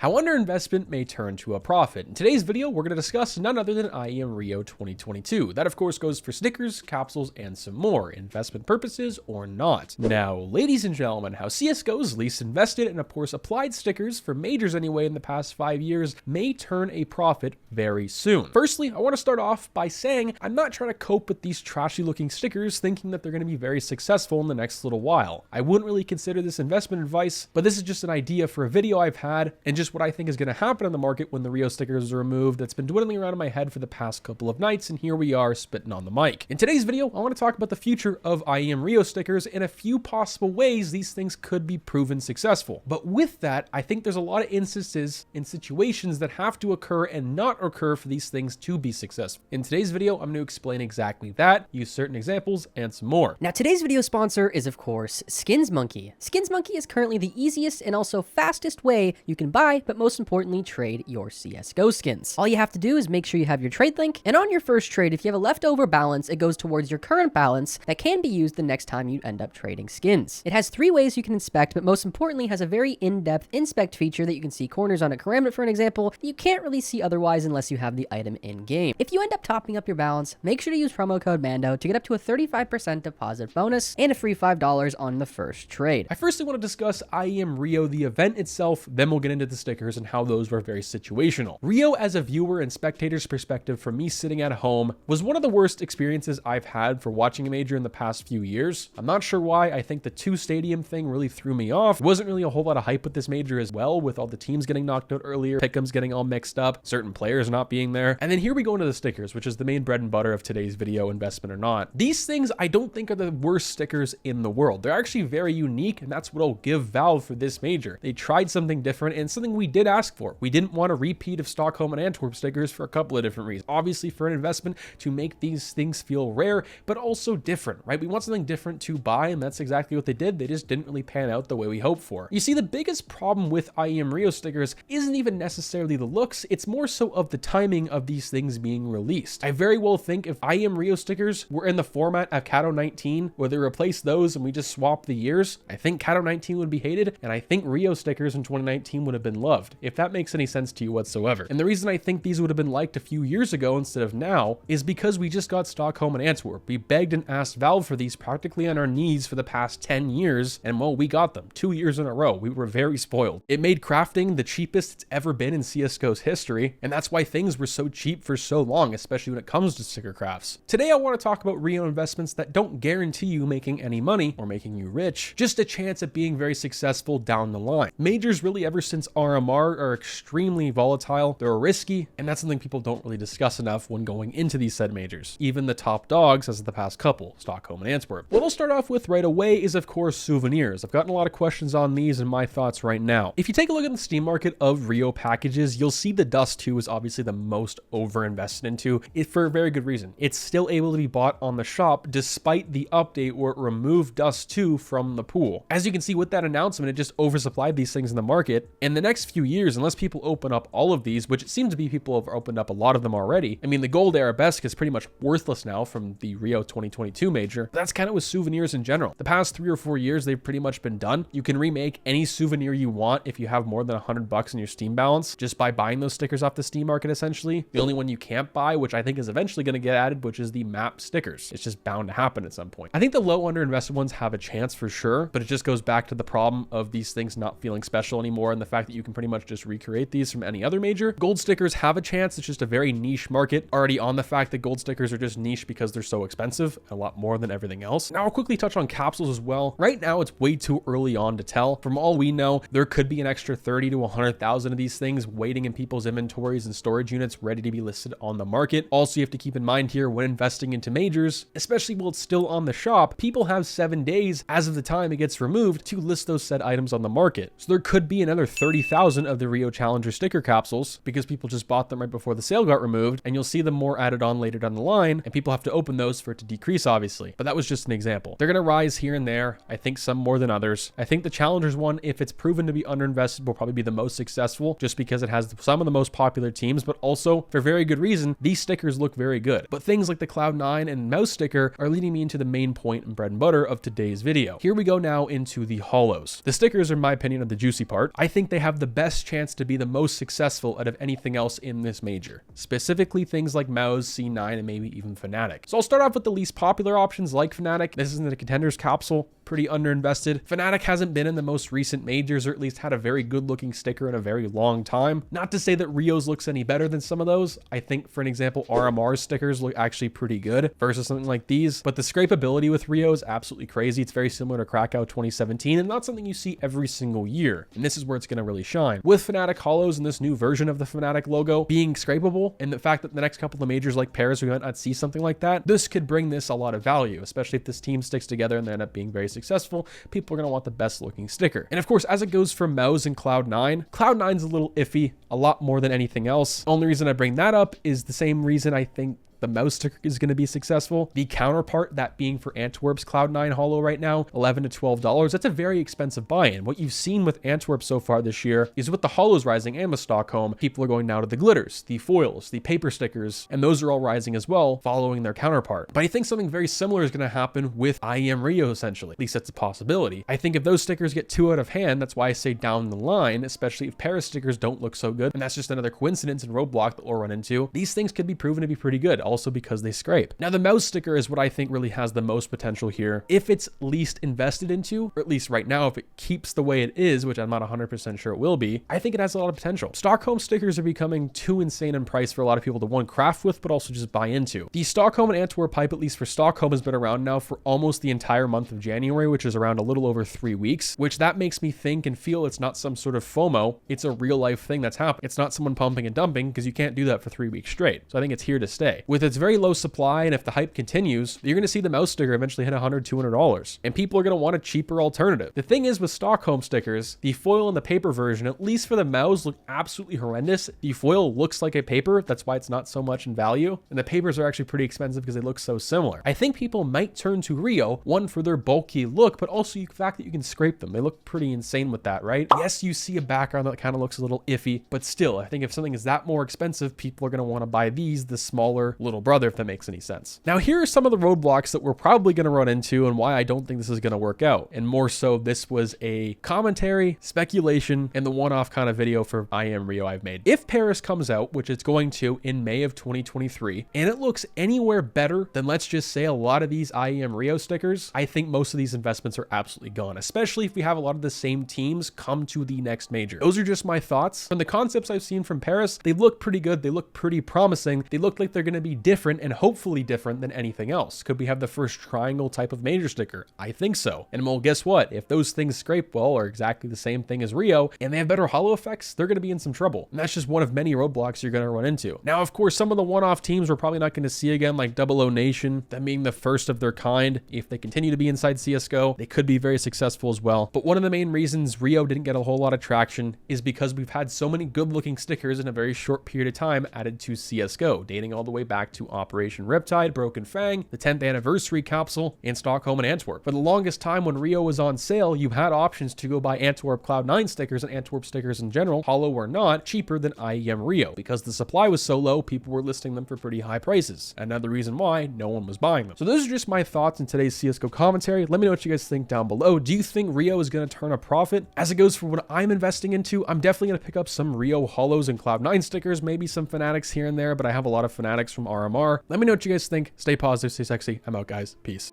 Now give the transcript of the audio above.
how underinvestment may turn to a profit. In today's video, we're going to discuss none other than IEM Rio 2022. That of course goes for stickers, capsules, and some more, investment purposes or not. Now, ladies and gentlemen, how CSGO's least invested and of course applied stickers, for majors anyway, in the past 5 years may turn a profit very soon. Firstly, I want to start off by saying I'm not trying to cope with these trashy looking stickers thinking that they're going to be very successful in the next little while. I wouldn't really consider this investment advice, but this is just an idea for a video I've had and just what I think is going to happen in the market when the Rio stickers are removed that's been dwindling around in my head for the past couple of nights, and here we are spitting on the mic. In today's video, I want to talk about the future of IEM Rio stickers and a few possible ways these things could be proven successful. But with that, I think there's a lot of instances and situations that have to occur and not occur for these things to be successful. In today's video, I'm going to explain exactly that, use certain examples, and some more. Now, today's video sponsor is, of course, Skins Monkey. Skins Monkey is currently the easiest and also fastest way you can buy, but most importantly, trade your CSGO skins. All you have to do is make sure you have your trade link, and on your first trade, if you have a leftover balance, it goes towards your current balance that can be used the next time you end up trading skins. It has 3 ways you can inspect, but most importantly, has a very in-depth inspect feature that you can see corners on a karambit, for an example, that you can't really see otherwise unless you have the item in-game. If you end up topping up your balance, make sure to use promo code MANDO to get up to a 35% deposit bonus and a free $5 on the first trade. I firstly want to discuss IEM Rio, the event itself, then we'll get into the stickers and how those were very situational. Rio, as a viewer and spectator's perspective from me sitting at home, was one of the worst experiences I've had for watching a major in the past few years. I'm not sure why. I think the 2 stadium thing really threw me off. There wasn't really a whole lot of hype with this major as well, with all the teams getting knocked out earlier, pick'ems getting all mixed up, certain players not being there. And then here we go into the stickers, which is the main bread and butter of today's video, investment or not. These things I don't think are the worst stickers in the world. They're actually very unique, and that's what'll give Valve for this major. They tried something different and something we did ask for. We didn't want a repeat of Stockholm and Antwerp stickers for a couple of different reasons. Obviously for an investment to make these things feel rare, but also different, right? We want something different to buy, and that's exactly what they did. They just didn't really pan out the way we hoped for. You see, the biggest problem with IEM Rio stickers isn't even necessarily the looks, it's more so of the timing of these things being released. I very well think if IEM Rio stickers were in the format of Cato 19, where they replaced those and we just swapped the years, I think Cato 19 would be hated, and I think Rio stickers in 2019 would have been loved, if that makes any sense to you whatsoever. And the reason I think these would have been liked a few years ago instead of now is because we just got Stockholm and Antwerp. We begged and asked Valve for these practically on our knees for the past 10 years, and well, we got them 2 years in a row. We were very spoiled. It made crafting the cheapest it's ever been in CSGO's history, and that's why things were so cheap for so long, especially when it comes to sticker crafts. Today, I want to talk about Rio investments that don't guarantee you making any money or making you rich, just a chance at being very successful down the line. Majors really ever since RMR are extremely volatile, they're risky, and that's something people don't really discuss enough when going into these said majors. Even the top dogs as the past couple, Stockholm and Antwerp. What I'll start off with right away is of course souvenirs. I've gotten a lot of questions on these and my thoughts right now. If you take a look at the Steam market of Rio packages, you'll see the Dust 2 is obviously the most over-invested into it for a very good reason. It's still able to be bought on the shop despite the update where it removed Dust 2 from the pool. As you can see with that announcement, it just oversupplied these things in the market. In the next few years, unless people open up all of these, which it seems to be people have opened up a lot of them already. I mean, the gold arabesque is pretty much worthless now from the Rio 2022 major. But that's kind of with souvenirs in general. The past 3 or 4 years, they've pretty much been done. You can remake any souvenir you want if you have more than $100 in your Steam balance just by buying those stickers off the Steam market, essentially. The only one you can't buy, which I think is eventually going to get added, which is the map stickers. It's just bound to happen at some point. I think the low underinvested ones have a chance for sure, but it just goes back to the problem of these things not feeling special anymore and the fact that you can pretty much just recreate these from any other major. Gold stickers have a chance. It's just a very niche market, already on the fact that gold stickers are just niche because they're so expensive, a lot more than everything else. Now I'll quickly touch on capsules as well. Right now it's way too early on to tell. From all we know, there could be an extra 30 to 100,000 of these things waiting in people's inventories and storage units ready to be listed on the market. Also, you have to keep in mind here when investing into majors, especially while it's still on the shop, people have 7 days as of the time it gets removed to list those said items on the market. So there could be another 30,000 of the Rio Challenger sticker capsules because people just bought them right before the sale got removed, and you'll see them more added on later down the line, and people have to open those for it to decrease, obviously. But that was just an example. They're going to rise here and there. I think some more than others. I think the Challengers one, if it's proven to be underinvested, will probably be the most successful just because it has some of the most popular teams, but also for very good reason, these stickers look very good. But things like the Cloud9 and mouse sticker are leading me into the main point and bread and butter of today's video. Here we go now into the holos. The stickers are, in my opinion, are the juicy part. I think they have the best chance to be the most successful out of anything else in this major, specifically things like Mao's, C9, and maybe even Fnatic. So I'll start off with the least popular options like Fnatic. This isn't a Contenders capsule, pretty underinvested. Fnatic hasn't been in the most recent majors, or at least had a very good looking sticker in a very long time. Not to say that Rio's looks any better than some of those. I think, for an example, RMR's stickers look actually pretty good versus something like these, but the scrapeability with Rio is absolutely crazy. It's very similar to Krakow 2017 and not something you see every single year. And this is where it's going to really shine. With Fnatic Holos and this new version of the Fnatic logo being scrapeable, and the fact that the next couple of majors like Paris, we might not see something like that, this could bring this a lot of value, especially if this team sticks together and they end up being very successful. People are going to want the best looking sticker. And of course, as it goes for Mouse and Cloud9, Cloud9's a little iffy, a lot more than anything else. Only reason I bring that up is the same reason I think the Mouse sticker is going to be successful. The counterpart, that being for Antwerp's Cloud9 Holo right now, $11 to $12. That's a very expensive buy-in. What you've seen with Antwerp so far this year is with the Holos rising and with Stockholm, people are going now to the glitters, the foils, the paper stickers, and those are all rising as well, following their counterpart. But I think something very similar is going to happen with IEM Rio, essentially. At least that's a possibility. I think if those stickers get too out of hand, that's why I say down the line, especially if Paris stickers don't look so good, and that's just another coincidence and roadblock that we'll run into, these things could be proven to be pretty good, also because they scrape. Now, the Mouse sticker is what I think really has the most potential here. If it's least invested into, or at least right now, if it keeps the way it is, which I'm not 100% sure it will be, I think it has a lot of potential. Stockholm stickers are becoming too insane in price for a lot of people to one, craft with, but also just buy into. The Stockholm and Antwerp pipe, at least for Stockholm, has been around now for almost the entire month of January, which is around a little over 3 weeks, which that makes me think and feel it's not some sort of FOMO. It's a real life thing that's happening. It's not someone pumping and dumping, because you can't do that for 3 weeks straight. So I think it's here to stay. With its very low supply, and if the hype continues, you're going to see the Mouse sticker eventually hit $100, $200, and people are going to want a cheaper alternative. The thing is with Stockholm stickers, the foil and the paper version, at least for the Mouse, look absolutely horrendous. The foil looks like a paper, that's why it's not so much in value, and the papers are actually pretty expensive because they look so similar. I think people might turn to Rio, one, for their bulky look, but also the fact that you can scrape them. They look pretty insane with that, right? Yes, you see a background that kind of looks a little iffy, but still, I think if something is that more expensive, people are going to want to buy these, the smaller little brother, if that makes any sense. Now, here are some of the roadblocks that we're probably going to run into and why I don't think this is going to work out. And more so, this was a commentary, speculation, and the one-off kind of video for IEM Rio I've made. If Paris comes out, which it's going to in May of 2023, and it looks anywhere better than, let's just say, a lot of these IEM Rio stickers, I think most of these investments are absolutely gone, especially if we have a lot of the same teams come to the next major. Those are just my thoughts. From the concepts I've seen from Paris, they look pretty good. They look pretty promising. They look like they're going to be different and hopefully different than anything else. Could we have the first triangle type of major sticker? I think so. And well, guess what? If those things scrape well, are exactly the same thing as Rio, and they have better holo effects, they're going to be in some trouble. And that's just one of many roadblocks you're going to run into. Now, of course, some of the one-off teams we're probably not going to see again, like 00 Nation, them being the first of their kind. If they continue to be inside CSGO, they could be very successful as well. But one of the main reasons Rio didn't get a whole lot of traction is because we've had so many good-looking stickers in a very short period of time added to CSGO, dating all the way back to Operation Riptide, Broken Fang, the 10th anniversary capsule, and Stockholm and Antwerp. For the longest time when Rio was on sale, you had options to go buy Antwerp Cloud9 stickers and Antwerp stickers in general, holo or not, cheaper than IEM Rio. Because the supply was so low, people were listing them for pretty high prices. Another reason why no one was buying them. So those are just my thoughts in today's CSGO commentary. Let me know what you guys think down below. Do you think Rio is going to turn a profit? As it goes for what I'm investing into, I'm definitely going to pick up some Rio holos and Cloud9 stickers, maybe some Fanatics here and there, but I have a lot of Fanatics from RMR. Let me know what you guys think. Stay positive, stay sexy. I'm out, guys. Peace.